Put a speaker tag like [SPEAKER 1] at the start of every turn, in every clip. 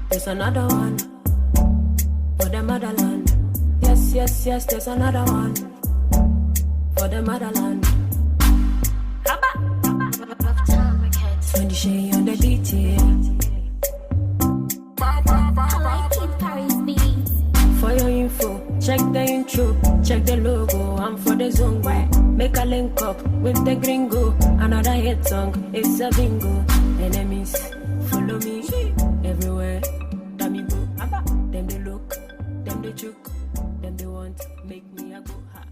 [SPEAKER 1] There's another one for the motherland. Yes, yes, yes, there's another one for the motherland. When the shade on the beat, yeah. For your info, check the intro, check the logo. I'm for the zone, make a link up with the gringo. Another hit song, it's a bingo. Enemies, follow me everywhere. Damn go, them they look, them they choke, them they want make me a go ha.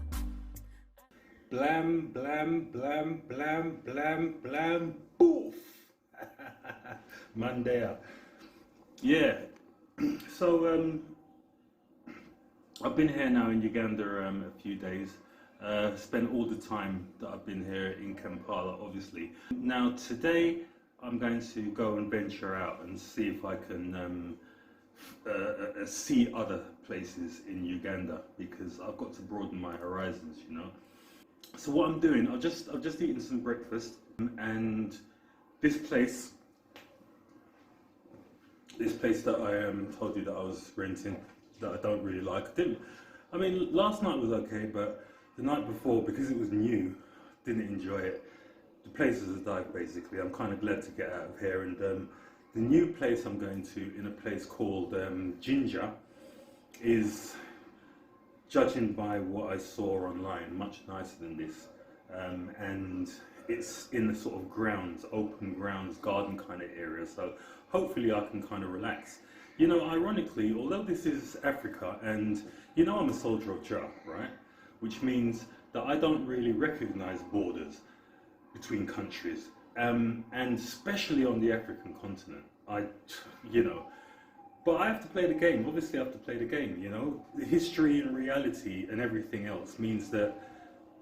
[SPEAKER 2] Blam, blam, blam, blam, blam, blam, boof. Mandela. Yeah. So I've been here now in Uganda a few days. Spent all the time that I've been here in Kampala, obviously. Now today I'm going to go and venture out and see if I can see other places in Uganda, because I've got to broaden my horizons, you know. So what I'm doing, I've just eaten some breakfast, and this place that I told you that I was renting, that I don't really like. I mean, last night was okay, but the night before, because it was new, didn't enjoy it. The place is a dive, basically. I'm kind of glad to get out of here, and the new place I'm going to, in a place called Jinja, is, judging by what I saw online, much nicer than this, and it's in the sort of grounds, open grounds, garden kind of area, so hopefully I can kind of relax. You know, ironically, although this is Africa, and you know I'm a soldier of Jah, right? Which means that I don't really recognize borders between countries, and especially on the African continent. But I have to play the game. Obviously I have to play the game, you know. History and reality and everything else means that,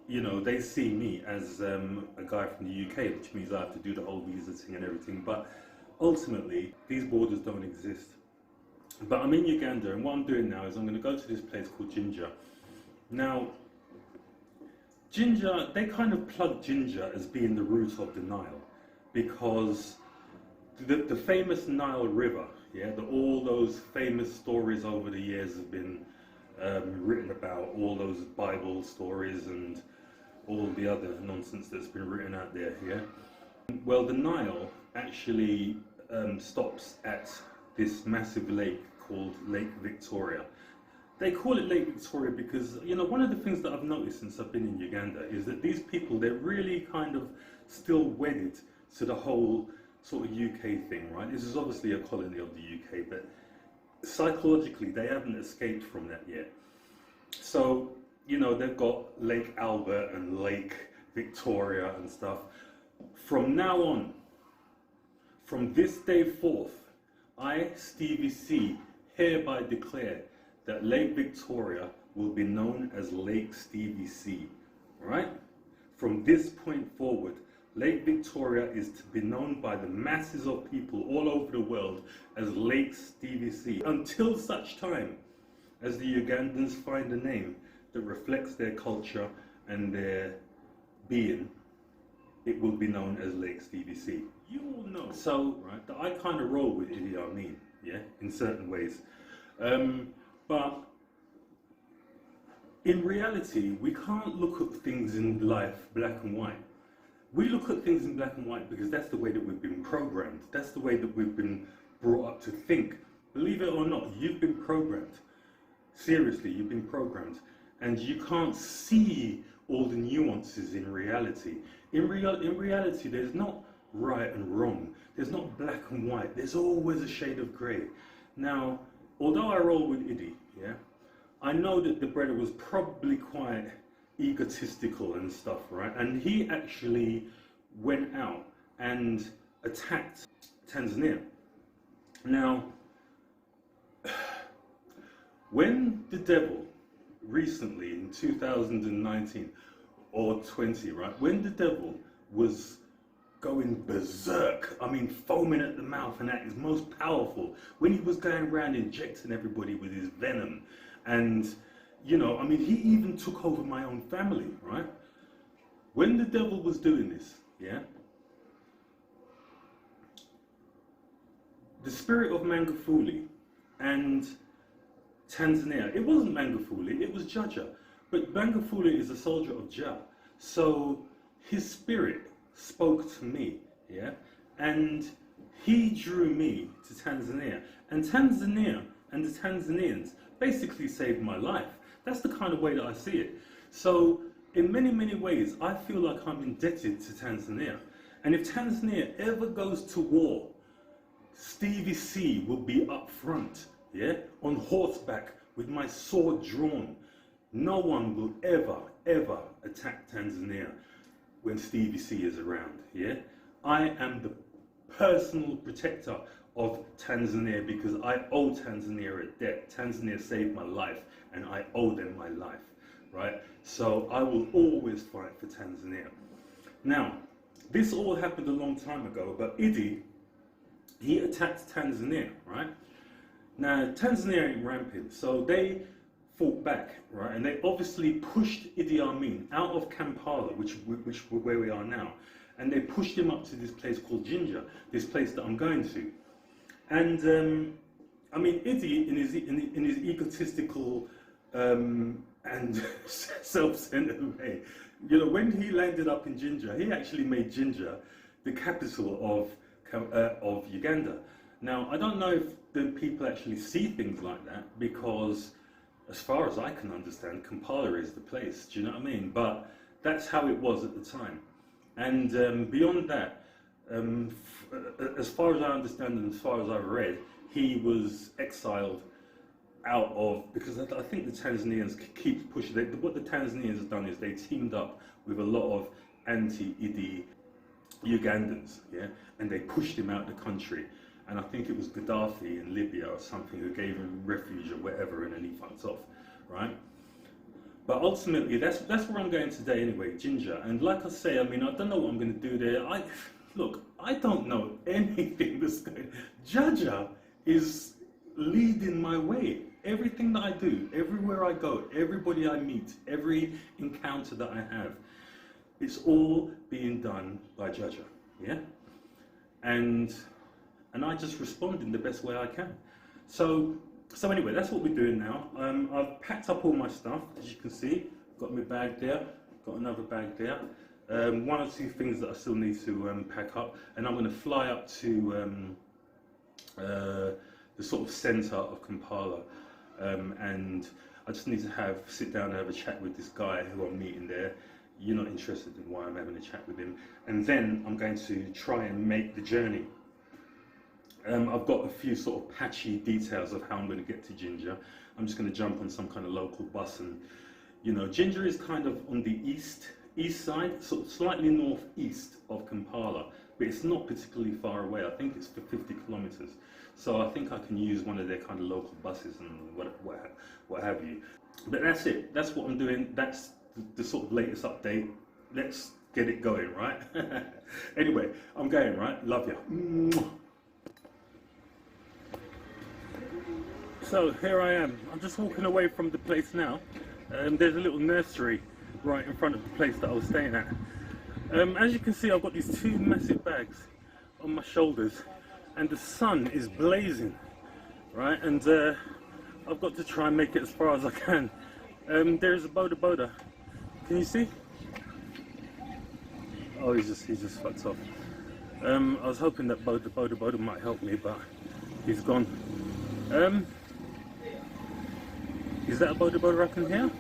[SPEAKER 2] you know, they see me as a guy from the UK, which means I have to do the whole visa thing and everything. But ultimately, these borders don't exist. But I'm in Uganda, and what I'm doing now is I'm going to go to this place called Jinja. Now, Jinja, they kind of plug Jinja as being the root of the Nile, because the famous Nile River, yeah, all those famous stories over the years have been written about, all those Bible stories and all the other nonsense that's been written out there, yeah. Well, the Nile actually stops at this massive lake called Lake Victoria. They call it Lake Victoria because, you know, one of the things that I've noticed since I've been in Uganda is that these people, they're really kind of still wedded to the whole sort of UK thing, right? This is obviously a colony of the UK, but psychologically they haven't escaped from that yet. So, you know, they've got Lake Albert and Lake Victoria and stuff. From now on, from this day forth, I, Stevie C, hereby declare that Lake Victoria will be known as Lake Stevie C, right? From this point forward, Lake Victoria is to be known by the masses of people all over the world as Lake Stevie C, until such time as the Ugandans find a name that reflects their culture and their being. It will be known as Lake Stevie C. You all know, so, right, that I kind of roll with Idi Amin, yeah, in certain ways. But in reality, we can't look at things in life black and white. We look at things in black and white because that's the way that we've been programmed. That's the way that we've been brought up to think. Believe it or not, you've been programmed. Seriously, you've been programmed. And you can't see all the nuances in reality. In reality, there's not right and wrong. There's not black and white. There's always a shade of grey. Now, although I roll with Idi, yeah, I know that the brother was probably quite egotistical and stuff, right? And he actually went out and attacked Tanzania. Now, when the devil recently in 2019 or 20, right, when the devil was going berserk, I mean foaming at the mouth and at his most powerful, when he was going around injecting everybody with his venom, and you know, I mean, he even took over my own family, right? When the devil was doing this, yeah, the spirit of Magufuli and Tanzania, it wasn't Magufuli, it was Jaja. But Magufuli is a soldier of Jah. So his spirit spoke to me, yeah? And he drew me to Tanzania. And Tanzania and the Tanzanians basically saved my life. That's the kind of way that I see it. So in many, many ways, I feel like I'm indebted to Tanzania. And if Tanzania ever goes to war, Stevie C will be up front, yeah, on horseback with my sword drawn. No one will ever, ever attack Tanzania when Stevie C is around, yeah. I am the personal protector of Tanzania because I owe Tanzania a debt. Tanzania saved my life and I owe them my life, right? So I will always fight for Tanzania. Now, this all happened a long time ago, but Idi, he attacked Tanzania, right? Now, Tanzania ain't ramping, so they fought back, right? And they obviously pushed Idi Amin out of Kampala, which where we are now, and they pushed him up to this place called Jinja, this place that I'm going to. And I mean, Idi, in his egotistical and self-centered way, you know, when he landed up in Jinja, he actually made Jinja the capital of Uganda. Now, I don't know if the people actually see things like that, because as far as I can understand, Kampala is the place, do you know what I mean? But that's how it was at the time. And beyond that, as far as I understand and as far as I've read, he was exiled out of, because I think the Tanzanians keep pushing. What the Tanzanians have done is they teamed up with a lot of anti-Idi Ugandans, yeah, and they pushed him out of the country. And I think it was Gaddafi in Libya or something who gave him refuge or whatever, and then he fucked off, right? But ultimately, that's where I'm going today anyway, Jinja. And like I say, I mean, I don't know what I'm going to do there. Look, I don't know anything that's going. Jaja is leading my way. Everything that I do, everywhere I go, everybody I meet, every encounter that I have, it's all being done by Jaja, yeah? And I just respond in the best way I can. So anyway, that's what we're doing now. I've packed up all my stuff, as you can see. Got my bag there, got another bag there. One or two things that I still need to pack up, and I'm going to fly up to the sort of centre of Kampala, and I just need to sit down and have a chat with this guy who I'm meeting there. You're not interested in why I'm having a chat with him, and then I'm going to try and make the journey. I've got a few sort of patchy details of how I'm going to get to Jinja. I'm just going to jump on some kind of local bus, and you know, Jinja is kind of on the east side, sort of slightly northeast of Kampala, but it's not particularly far away. I think it's for 50 kilometers. So I think I can use one of their kind of local buses and what have you. But that's it. That's what I'm doing. That's the sort of latest update. Let's get it going, right? Anyway, I'm going, right? Love you. So here I am. I'm just walking away from the place now. There's a little nursery right in front of the place that I was staying at. As you can see, I've got these two massive bags on my shoulders, and the sun is blazing, right? And I've got to try and make it as far as I can. There's a boda. Can you see? Oh, he's just fucked off. I was hoping that boda might help me, but he's gone. Is that a boda I can hear?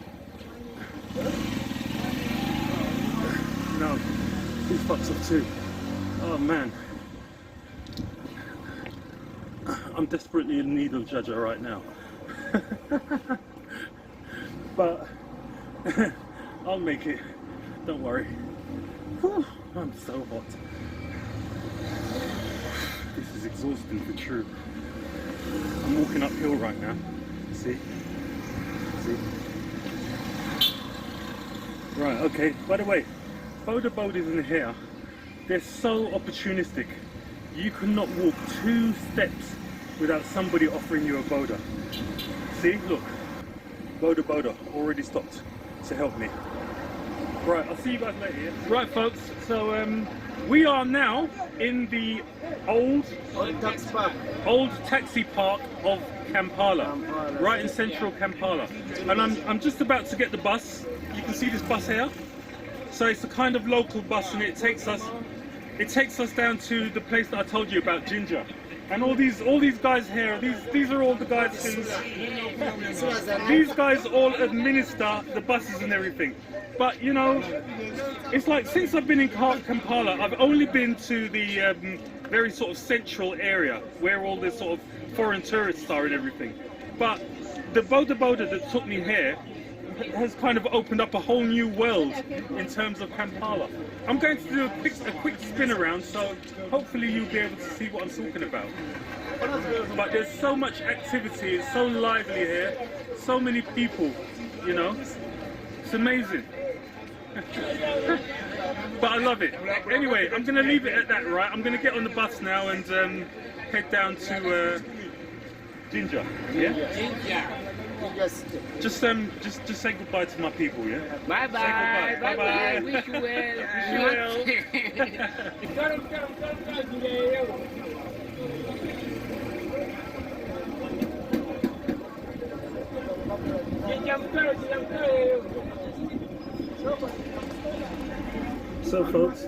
[SPEAKER 2] No, he's fucked off too. Oh man. I'm desperately in need of Jaja right now. But I'll make it, don't worry. Whew, I'm so hot. This is exhausting for true. I'm walking uphill right now. See? Right, okay, by the way, bodas in here, they're so opportunistic. You cannot walk 2 steps without somebody offering you a boda. See, look, boda already stopped to help me. Right, I'll see you guys later. Yeah? Right, folks. So we are now in the old taxi park of Kampala, right in central Kampala. And I'm just about to get the bus. You can see this bus here. So it's a kind of local bus, and it takes us down to the place that I told you about, Jinja. And all these guys here, these are all the guys who, these guys all administer the buses and everything. But you know, it's like since I've been in Kampala, I've only been to the very sort of central area where all the sort of foreign tourists are and everything. But the boda that took me here has kind of opened up a whole new world in terms of Kampala. I'm going to do a quick spin around, so hopefully you'll be able to see what I'm talking about. But there's so much activity, it's so lively here, so many people, you know, it's amazing. But I love it. Anyway, I'm going to leave it at that, right? I'm going to get on the bus now and head down to Jinja. Yeah? Just say goodbye to my people, yeah?
[SPEAKER 3] Bye bye.
[SPEAKER 2] Bye bye.
[SPEAKER 3] Wish you well.
[SPEAKER 2] So folks,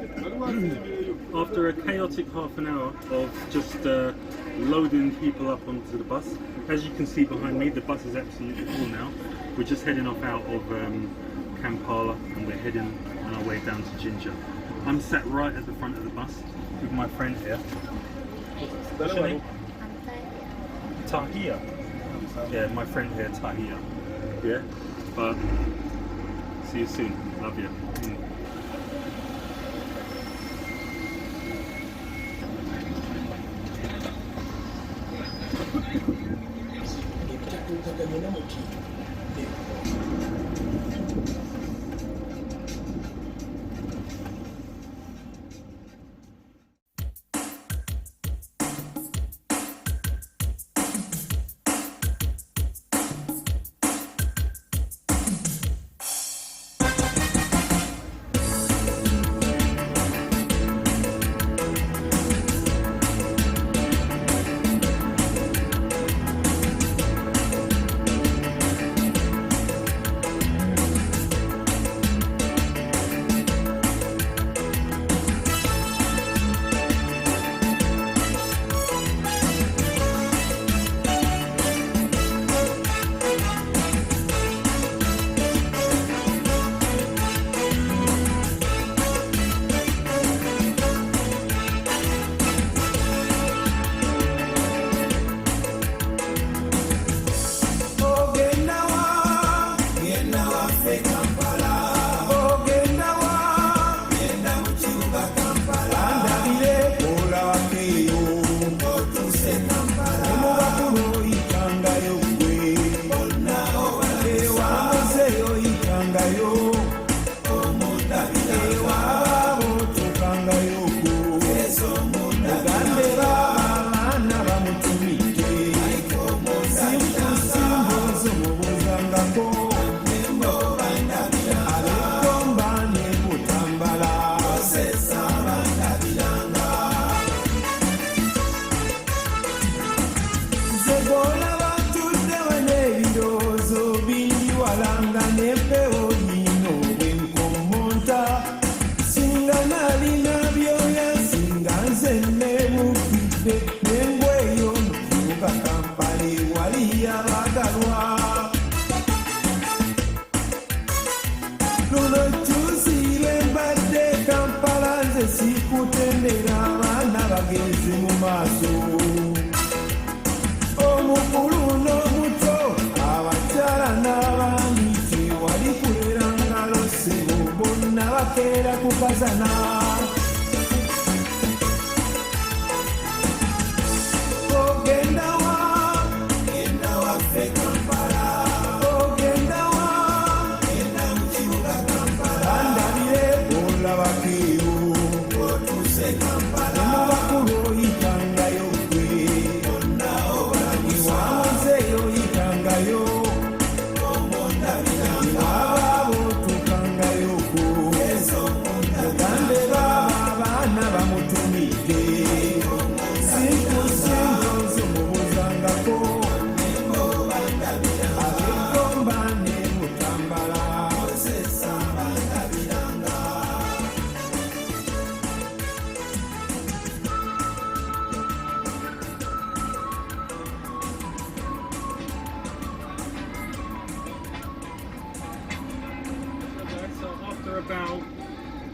[SPEAKER 2] after a chaotic half an hour of just loading people up onto the bus, as you can see behind me, the bus is absolutely full now. We're just heading off out of Kampala, and we're heading on our way down to Jinja. I'm sat right at the front of the bus with my friend here. What's your name? Tahia. Yeah, my friend here, Tahia. Yeah, but see you soon. Love you.
[SPEAKER 4] Yo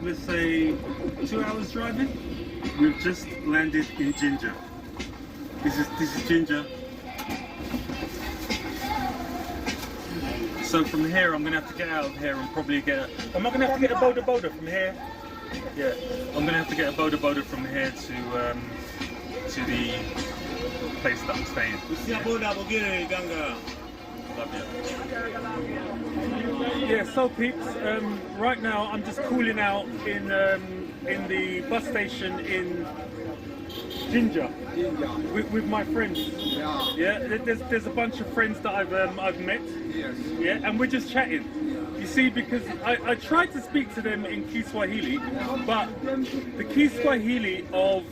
[SPEAKER 2] let's say 2 hours driving. We've just landed in Jinja. This is Jinja. So from here, I'm gonna have to get out of here and probably get a. Am I gonna have to get a boda from here? Yeah, I'm gonna have to get a boda from here to the place that I'm staying. Yeah, so peeps, right now I'm just cooling out in the bus station in Jinja with my friends. Yeah, there's a bunch of friends that I've met.
[SPEAKER 4] Yes.
[SPEAKER 2] Yeah, and we're just chatting. You see, because I tried to speak to them in Kiswahili, but the Kiswahili of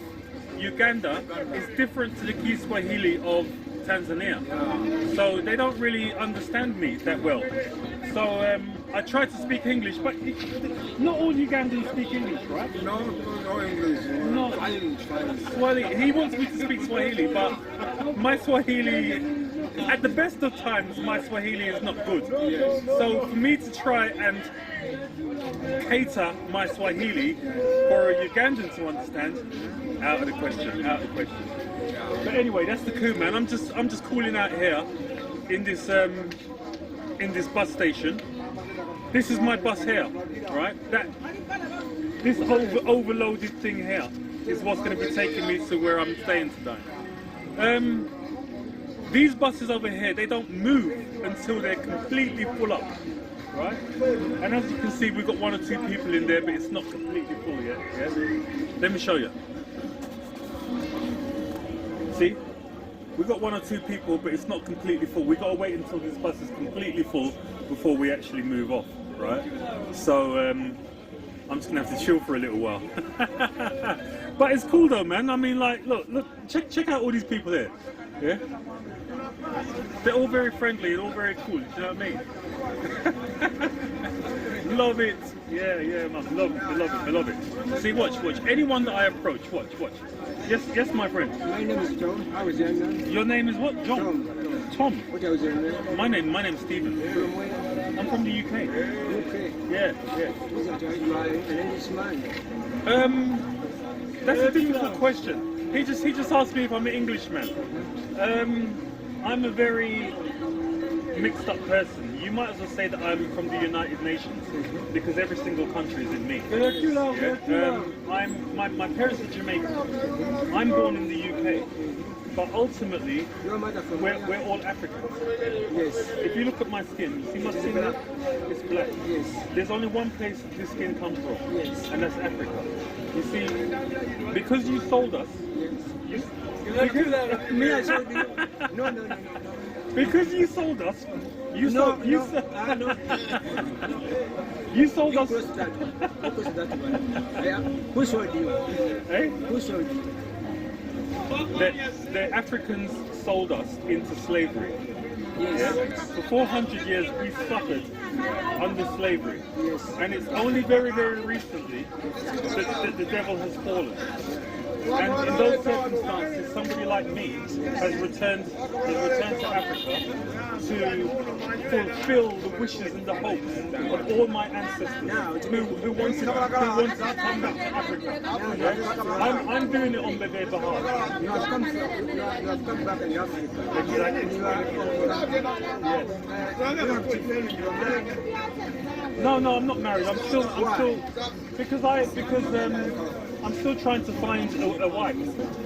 [SPEAKER 2] Uganda is different to the Kiswahili of Tanzania, so they don't really understand me that well. So I tried to speak English, but not all Ugandans speak English, right?
[SPEAKER 4] No English.
[SPEAKER 2] No. Swahili. He wants me to speak Swahili, but my Swahili, at the best of times, my Swahili is not good.
[SPEAKER 4] Yes.
[SPEAKER 2] So for me to try and cater my Swahili for a Ugandan to understand, out of the question. But anyway, that's the coup, man. I'm just cooling out here in this bus station. This is my bus here, right? This overloaded thing here is what's going to be taking me to where I'm staying today. These buses over here, they don't move until they're completely full up, right? And as you can see, we've got 1 or 2 people in there, but it's not completely full yet. Yeah? Let me show you. See? We've got 1 or 2 people, but it's not completely full. We've got to wait until this bus is completely full before we actually move off, right? So I'm just gonna have to chill for a little while. But it's cool though, man. I mean, like, look, check out all these people here. Yeah, they're all very friendly and all very cool. Do you know what I mean? Love it. Yeah, man. Love it. See, watch. Anyone that I approach, watch. Yes, my friend.
[SPEAKER 4] My name is Tom. How is your name?
[SPEAKER 2] Your name is what? John. Tom.
[SPEAKER 4] What was your name?
[SPEAKER 2] My name's Stephen.
[SPEAKER 4] From where?
[SPEAKER 2] I'm from the UK.
[SPEAKER 4] UK.
[SPEAKER 2] Yeah.
[SPEAKER 4] Isn't you are an Englishman?
[SPEAKER 2] That's a difficult question. He just asked me if I'm an Englishman. I'm a very mixed up person. You might as well say that I'm from the United Nations because every single country is in me. Yeah? My parents are Jamaican. I'm born in the UK. But ultimately, we're all Africans.
[SPEAKER 4] Yes.
[SPEAKER 2] If you look at my skin, you see my skin? It's black.
[SPEAKER 4] Yes.
[SPEAKER 2] There's only one place this skin comes from,
[SPEAKER 4] Yes.
[SPEAKER 2] and that's Africa. You see, because you sold us.
[SPEAKER 4] Yes. Me, I sold you. No.
[SPEAKER 2] Because you sold us. You sold us.
[SPEAKER 4] You close that one. Yeah. Who sold you?
[SPEAKER 2] Eh?
[SPEAKER 4] Who sold you?
[SPEAKER 2] The Africans sold us into slavery.
[SPEAKER 4] Yes.
[SPEAKER 2] Yeah? For 400 years we suffered under slavery.
[SPEAKER 4] Yes.
[SPEAKER 2] And it's only very, very recently that the devil has fallen. And in those circumstances, somebody like me has returned to Africa to fulfill the wishes and the hopes of all my ancestors who wanted to come back to Africa. Yeah? I'm doing it on their behalf.
[SPEAKER 4] You have come back in Africa.
[SPEAKER 2] No, I'm not married. I'm still because I'm still trying to find a wife.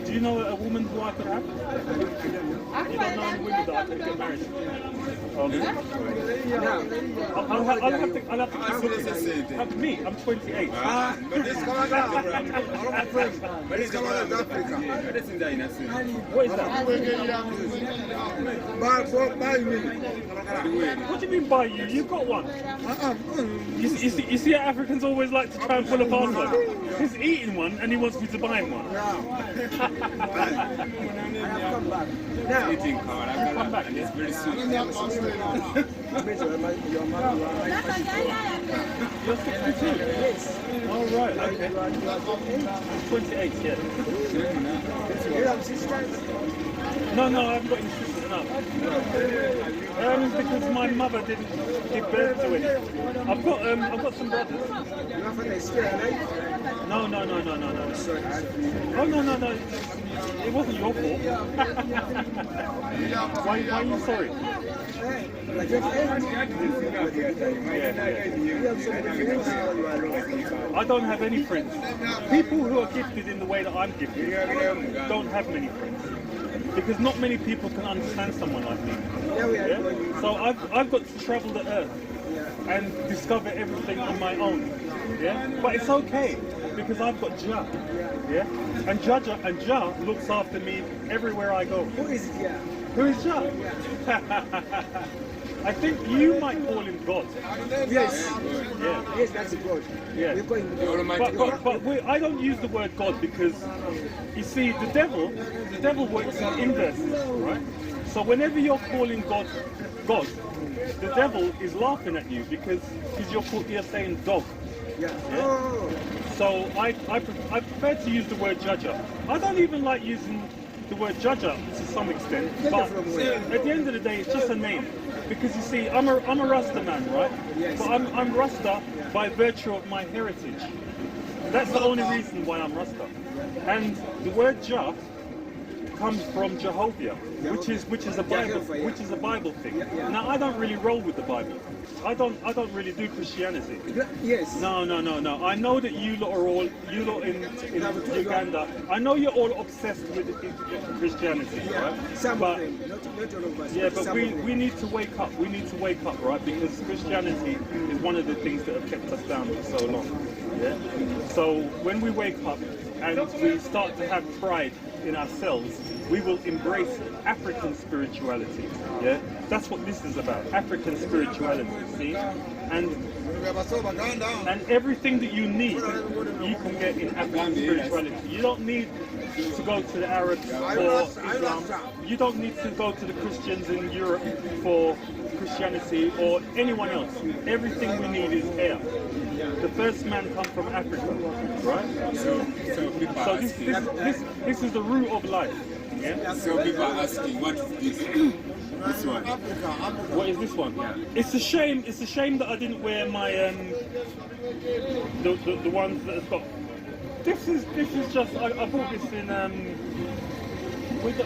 [SPEAKER 2] Do you know a woman who I could have? You don't know any women that I could get married to? I'll have to me, I'm 28. What is that? What do you mean by you? You've got one. You see how Africans always like to try and pull a fast one? He's eating one and he wants me to buy him one. Come back. It's very soon. You're 62? Yes. Oh, right, okay. I'm 28, yeah.
[SPEAKER 4] You have sisters?
[SPEAKER 2] No, I haven't got any sisters. No. Because my mother didn't give birth to any. I've got some brothers.
[SPEAKER 4] Your father is still alive?
[SPEAKER 2] No.
[SPEAKER 4] Sorry.
[SPEAKER 2] Oh no. It wasn't your fault. Why are you sorry?
[SPEAKER 4] Like your friend?
[SPEAKER 2] I don't have any friends. People who are gifted in the way that I'm gifted don't have many friends. Because not many people can understand someone like me. Yeah? So I've got to travel the earth and discover everything on my own. Yeah? But it's okay because I've got Jah. Yeah? And Jah looks after me everywhere I go.
[SPEAKER 4] Who is it here?
[SPEAKER 2] Who is Jah? I think you might call him God.
[SPEAKER 4] Yes.
[SPEAKER 2] Yeah.
[SPEAKER 4] Yes, that's God.
[SPEAKER 2] Yeah.
[SPEAKER 4] We call him God.
[SPEAKER 2] But I don't use the word God because, you see, the devil works in inverses, right? So whenever you're calling God, the devil is laughing at you because you're saying dog.
[SPEAKER 4] Yeah.
[SPEAKER 2] Yeah.
[SPEAKER 4] Oh.
[SPEAKER 2] So I prefer to use the word judger. I don't even like using the word judger to some extent, but at the end of the day, it's just a name. Because you see, I'm a Rasta man, right?
[SPEAKER 4] Yes.
[SPEAKER 2] But I'm Rasta by virtue of my heritage. That's the only reason why I'm Rasta. And the word Jah comes from Jehovah, which is a Bible thing. Now I don't really roll with the Bible. I don't really do Christianity.
[SPEAKER 4] Yes.
[SPEAKER 2] No. I know that you lot in Uganda. I know you're all obsessed with Christianity, right?
[SPEAKER 4] Some
[SPEAKER 2] but,
[SPEAKER 4] of them, not all of us.
[SPEAKER 2] yeah, but
[SPEAKER 4] some
[SPEAKER 2] we
[SPEAKER 4] of them.
[SPEAKER 2] need to wake up. We need to wake up, right? Because Christianity is one of the things that have kept us down for so long. Yeah. So when we wake up and we start to have pride in ourselves, we will embrace African spirituality. Yeah, that's what this is about. African spirituality. See, and everything that you need, you can get in African spirituality. You don't need to go to the Arabs for Islam. You don't need to go to the Christians in Europe for Christianity or anyone else. Everything we need is here. The first man come from Africa, right? So this is the root of life. Yeah?
[SPEAKER 5] So people are asking, what is this? This one.
[SPEAKER 2] What is this one? Yeah. It's a shame that I didn't wear my the ones that have got. This is just I bought this in I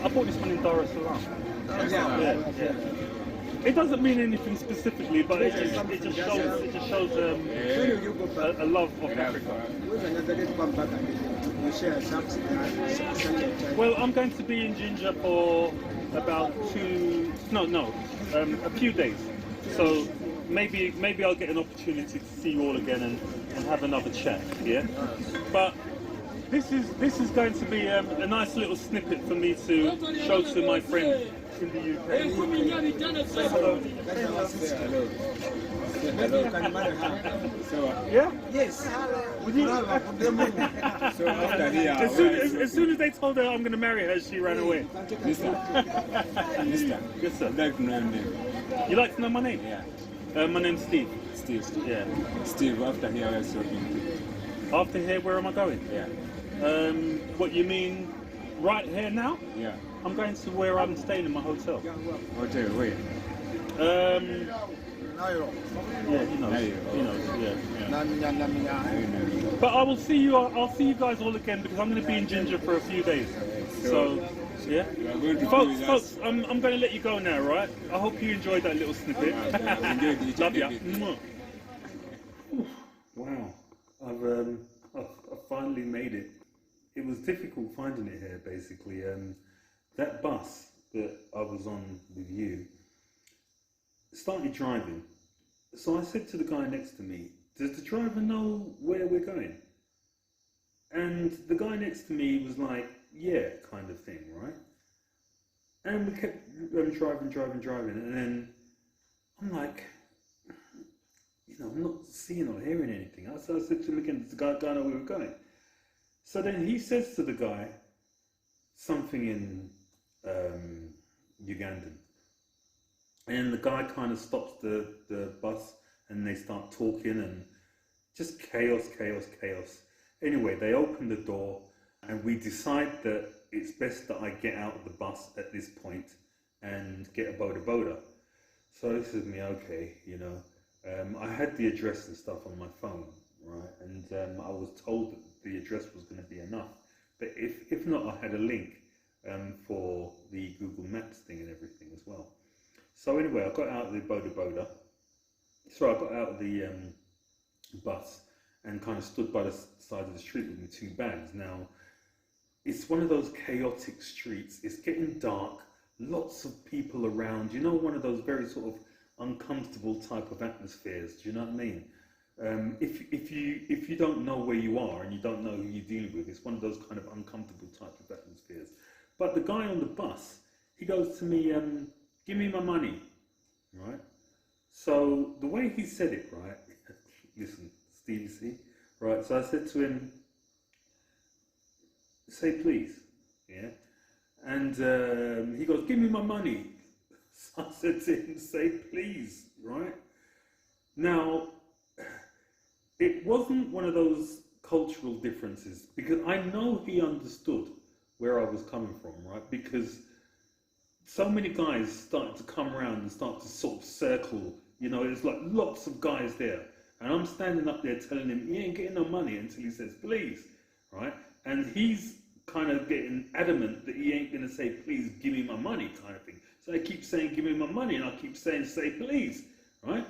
[SPEAKER 2] bought this one in Dar es Salaam. Yeah. It doesn't mean anything specifically, but it just shows a love of Africa. Well, I'm going to be in Jinja for about a few days. So maybe I'll get an opportunity to see you all again and have another chat. Yeah, but. This is going to be a nice little snippet for me to show to my friends in the UK. Say hello. Yeah?
[SPEAKER 4] Yes.
[SPEAKER 2] Would you?
[SPEAKER 5] So after here,
[SPEAKER 2] as soon as they told her I'm going to marry her, she ran away.
[SPEAKER 5] Mister,
[SPEAKER 2] Yes, sir.
[SPEAKER 5] I'd like to know your name.
[SPEAKER 2] You like to know my name?
[SPEAKER 5] Yeah.
[SPEAKER 2] My name's Steve.
[SPEAKER 5] Steve.
[SPEAKER 2] Yeah.
[SPEAKER 5] Steve, after here, where is talking?
[SPEAKER 2] After here, where am I going?
[SPEAKER 5] Yeah.
[SPEAKER 2] What you mean? Right here now?
[SPEAKER 5] Yeah.
[SPEAKER 2] I'm going to where I'm staying in my hotel.
[SPEAKER 5] Hotel, where?
[SPEAKER 2] Yeah, he knows. Yeah. But I will see you. I'll see you guys all again because I'm going to be in Jinja for a few days. So yeah,
[SPEAKER 5] You are going to
[SPEAKER 2] folks, I'm going to let you go now, right? I hope you enjoyed that little snippet. Love ya. Wow, I've finally made it. It was difficult finding it here, basically. That bus that I was on with you started driving. So I said to the guy next to me, does the driver know where we're going? And the guy next to me was like, yeah, kind of thing, right? And we kept driving. And then I'm like, I'm not seeing or hearing anything. So I said to him again, does the guy know where we're going? So then he says to the guy something in Ugandan. And the guy kind of stops the bus and they start talking and just chaos. Anyway, they open the door and we decide that it's best that I get out of the bus at this point and get a boda boda. So this is me, okay, you know. I had the address and stuff on my phone, right? And I was told that the address was going to be enough. But if not, I had a link for the Google Maps thing and everything as well. So anyway, I got out of the boda boda. So I got out of the bus and kind of stood by the side of the street with my 2 bags. Now, it's one of those chaotic streets. It's getting dark, lots of people around. You know, one of those very sort of uncomfortable type of atmospheres. Do you know what I mean? If you don't know where you are and you don't know who you're dealing with, it's one of those kind of uncomfortable type of atmospheres. But the guy on the bus, he goes to me, give me my money, right? So the way he said it, right? Listen, Stevie C, right? So I said to him, say please, yeah? And he goes, give me my money. So I said to him, say please, right? Now, it wasn't one of those cultural differences, because I know he understood where I was coming from, right? Because so many guys started to come around and start to sort of circle, you know, there's like lots of guys there. And I'm standing up there telling him, he ain't getting no money until he says, please, right? And he's kind of getting adamant that he ain't going to say, please, give me my money kind of thing. So I keep saying, give me my money, and I keep saying, say, please, right?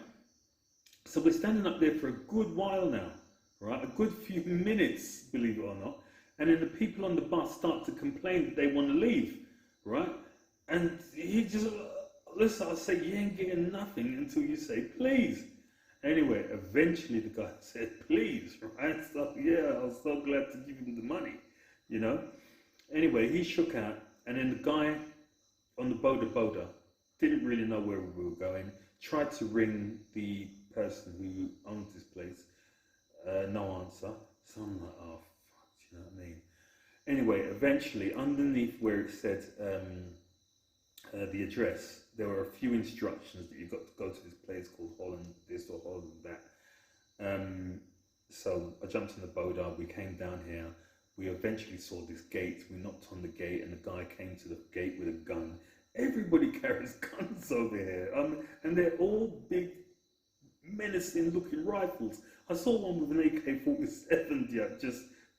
[SPEAKER 2] So we're standing up there for a good while now, right? A good few minutes, believe it or not. And then the people on the bus start to complain that they want to leave, right? And he just, listen, I say, you ain't getting nothing until you say, please. Anyway, eventually the guy said, please, right? So yeah, I was so glad to give him the money, you know? Anyway, he shook out, and then the guy on the boda boda didn't really know where we were going, tried to ring the person who owned this place, no answer. So I'm like, oh, fuck, you know what I mean? Anyway, eventually, underneath where it said the address, there were a few instructions that you've got to go to this place called Holland this or Holland that. So I jumped in the boda, we came down here, we eventually saw this gate, we knocked on the gate, and the guy came to the gate with a gun. Everybody carries guns over here, and they're all big, menacing looking rifles. I saw one with an AK-47, yeah,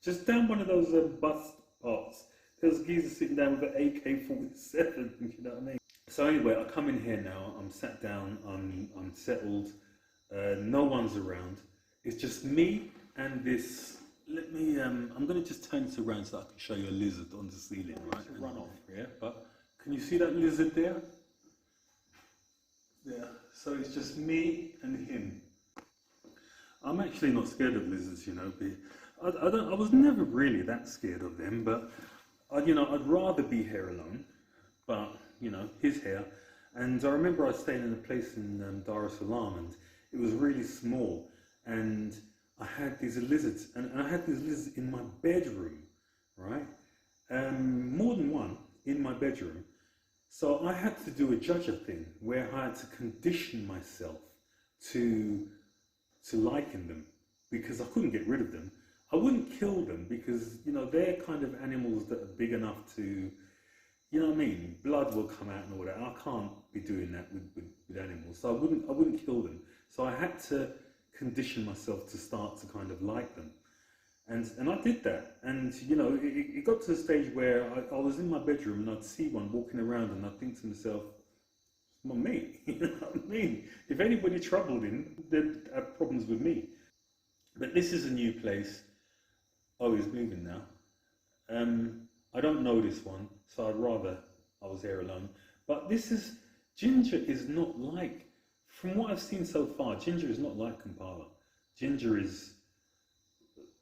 [SPEAKER 2] just down one of those bus parts. There was a geezer sitting down with an AK-47, you know what I mean? So anyway, I come in here now, I'm sat down, I'm settled, no one's around. It's just me and this, let me, I'm going to just turn this around so I can show you a lizard on the ceiling, right? And run off, yeah? But can you see that lizard there? Yeah, so it's just me and him. I'm actually not scared of lizards, you know. I was never really that scared of them, but you know, I'd rather be here alone. But you know, he's here, and I remember I was staying in a place in Dar es Salaam, and it was really small, and I had these lizards, and I had these lizards in my bedroom, right? More than one in my bedroom. So I had to do a judger thing where I had to condition myself to liking them, because I couldn't get rid of them. I wouldn't kill them because, you know, they're kind of animals that are big enough to, you know what I mean? Blood will come out and all that. I can't be doing that with animals. So I wouldn't kill them. So I had to condition myself to start to kind of like them. And I did that. And, you know, it got to the stage where I was in my bedroom and I'd see one walking around and I'd think to myself, my mate, you know what I mean? If anybody troubled him, they'd have problems with me. But this is a new place. Oh, he's moving now. I don't know this one, so I'd rather I was here alone. But this is, Jinja is not like, from what I've seen so far, Jinja is not like Kampala. Jinja is,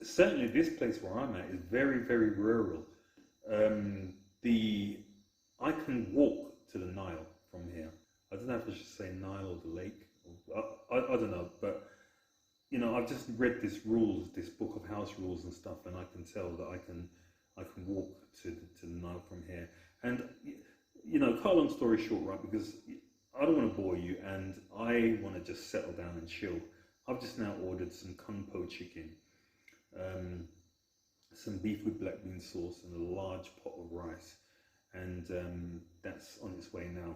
[SPEAKER 2] certainly this place where I'm at is very, very rural. I can walk to the Nile from here. I don't know if I should say Nile or the lake. I don't know, but you know, I've just read this book of house rules and stuff, and I can tell that I can walk to the Nile from here. And you know, cut a long story short, right? Because I don't want to bore you, and I want to just settle down and chill. I've just now ordered some kung po chicken, some beef with black bean sauce, and a large pot of rice. And and that's on its way now.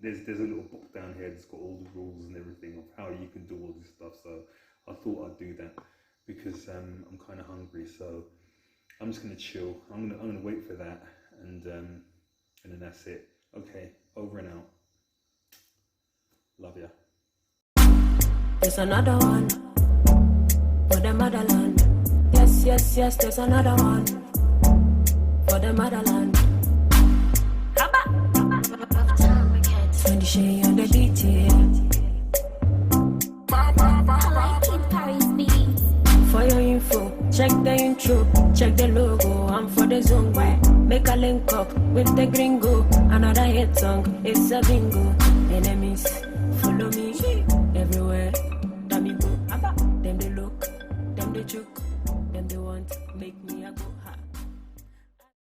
[SPEAKER 2] There's a little book down here that's got all the rules and everything of how you can do all this stuff. So I thought I'd do that because I'm kind of hungry. So I'm just gonna chill. I'm gonna wait for that, and then that's it. Okay, over and out. Love ya.
[SPEAKER 1] There's another one for the motherland. Yes, yes, yes, there's another one for the motherland. When the shade on the beat, For your info, check the intro, check the logo. I'm for the zone, make a link up with the gringo. Another hit song, it's a bingo. Enemies, follow me everywhere. Damn go, them they look, them they choke, them they want make me a go.